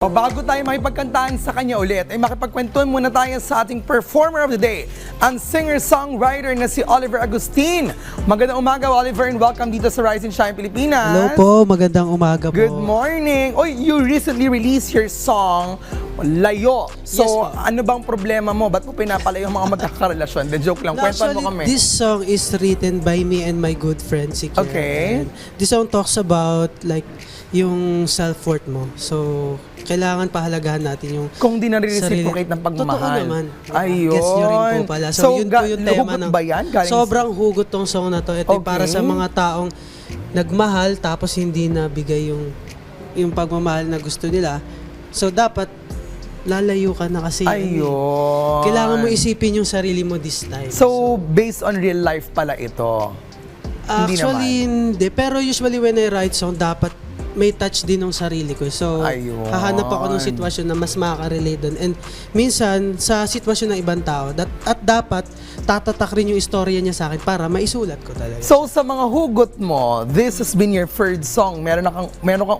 O bago tayo makipagkantaan sa kanya ulit, ay makipagkwentuhan muna tayo sa ating performer of the day, ang singer-songwriter na si Oliver Agustin. Magandang umaga, Oliver, and welcome dito sa Rise and Shine Pilipinas. Hello po, magandang umaga po. Good morning. Oy, you recently released your song, Layo. So, Yes, po. ano bang problema mo? Ba't mo pinapalayo ang mga magkakarelasyon? The joke lang, kwentuhan mo kami. This song is written by me and my good friend, si Kian. Okay. And this song talks about like yung self-worth mo. So, kailangan pahalagahan natin yung Kung di nare-reciprocate ng pagmamahal. Totoo naman. Ayun. Gets nyo rin po pala. So yun po yung tema hugot ng... ba yan? Galing Sobrang hugot tong song na to. Ito Okay. para sa mga taong nagmahal tapos hindi nabigay yung pagmamahal na gusto nila. So dapat lalayo ka na kasi Ayun. kailangan mo isipin yung sarili mo this time. So, based on real life pala ito. Hindi Actually, hindi. Pero usually when I write song, dapat may touch din ng sarili ko. So, Ayun. hahanap ako ng sitwasyon na mas makaka-relate doon. And minsan, sa sitwasyon ng ibang tao, at dapat tatatak rin yung istorya niya sa akin para maisulat ko talaga. So, sa mga hugot mo, this has been your third song. Meron kang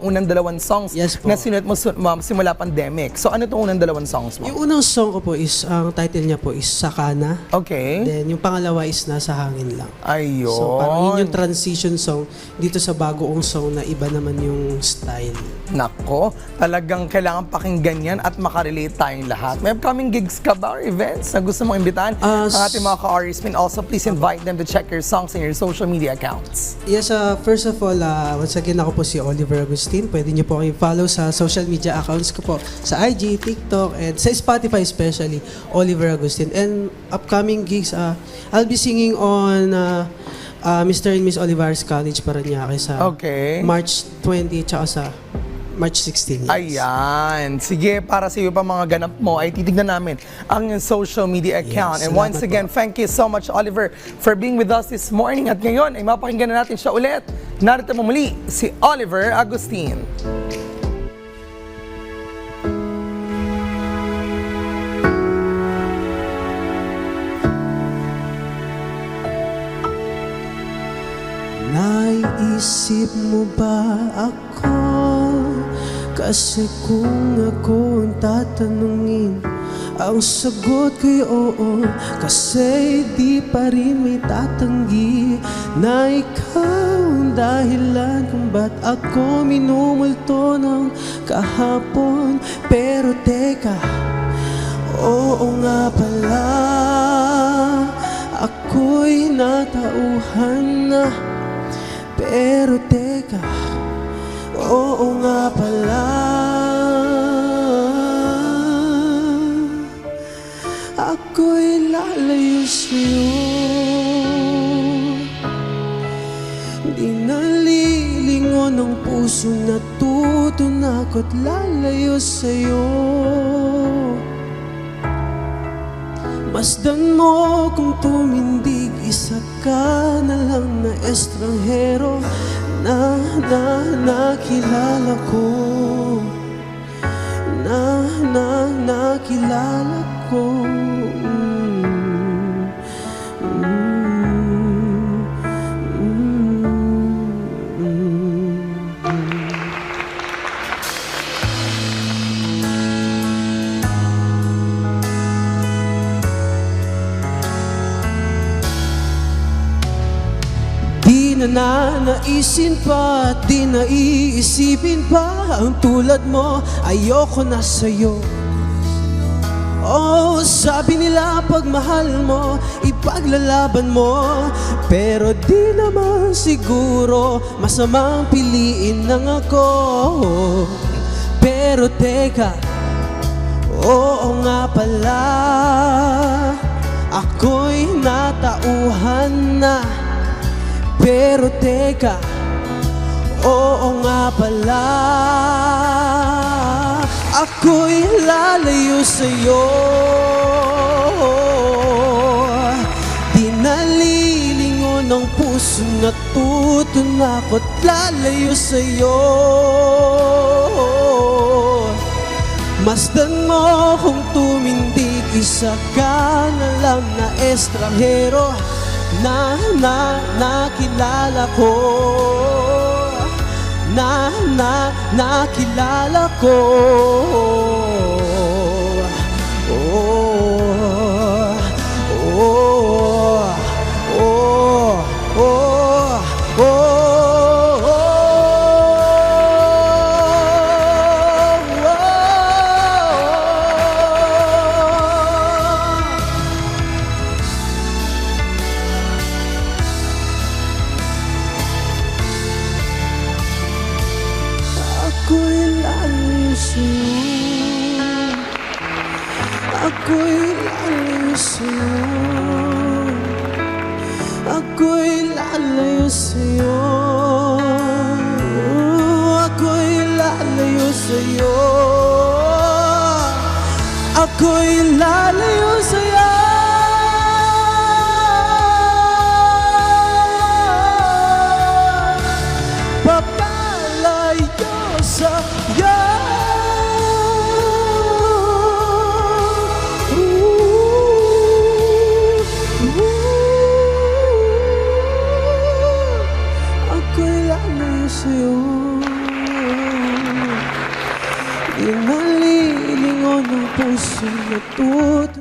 unang dalawang songs Yes po. na sinulat mo simula pandemic. So, ano itong unang dalawang songs mo? Yung unang song ko po is, ang title niya po is Sakana. Okay. Then, yung pangalawa is Nasa Hangin Lang. Ayun. So, parang yun yung transition song dito sa bagoong song na iba naman yung style. Nako, talagang kailangan pakinggan yan at makarelate tayong lahat. May upcoming gigs ka ba or events na gusto mong imbitahan ang ating mga ka-Aries? And also, please invite them to check your songs in your social media accounts. Yes, first of all, once again, ako po si Oliver Agustin. Pwede niyo po kayong follow sa social media accounts ko po. Sa IG, TikTok, and sa Spotify especially, Oliver Agustin. And upcoming gigs, I'll be singing on Mr. and Miss Olivares College Parañaque sa Okay. March 20 tsaka sa March 16. Yes. Ayan. Sige, para sa iyo pa mga ganap mo, ay titignan namin ang iyong social media account. Yes, And once salamat again, thank you so much, Oliver, for being with us this morning. At ngayon, ay mapakinggan na natin siya ulit. Narito mo muli, si Oliver Agustin. Naisip mo ba ako? Kasi kung ako ang tatanungin, ang sagot ko'y oo. Kasi di pa rin may tatanggi na ikaw ang dahilan kung ba't ako minumulto ng kahapon. Pero teka, oo nga pala, ako'y natauhan na. Pero teka, oo nga pala, ako'y lalayo sa'yo. Di nalilingon ang puso na tutunako't lalayo sa'yo. Masdan mo kung tumindig, isa ka na lang na estranghero na nakilala ko. Nakilala ko. Di na nanaisin pa, di na iisipin pa ang tulad mo, ayoko na sa'yo. Oh, sabi nila pagmahal mo, ipaglalaban mo. Pero di naman siguro masamang piliin ng ako. Pero teka, oo nga pala, ako'y natauhan na. Pero teka, oo nga pala, ako'y lalayo sa'yo. Di nalilingon ang puso na tutunako't lalayo sa'yo. Masdan mo kung tumindig, isa ka na lang na estranghero na nakilala ko. nakilala ko. Ako'y lalayo sa'yo. Ako'y lalayo sa'yo. Ako'y lalayo sa'yo. Ako'y lalayo sa'yo. Ako'y lalayo sa'yo. Ako'y lalayo sa'yo. Di nalilingon ang puso na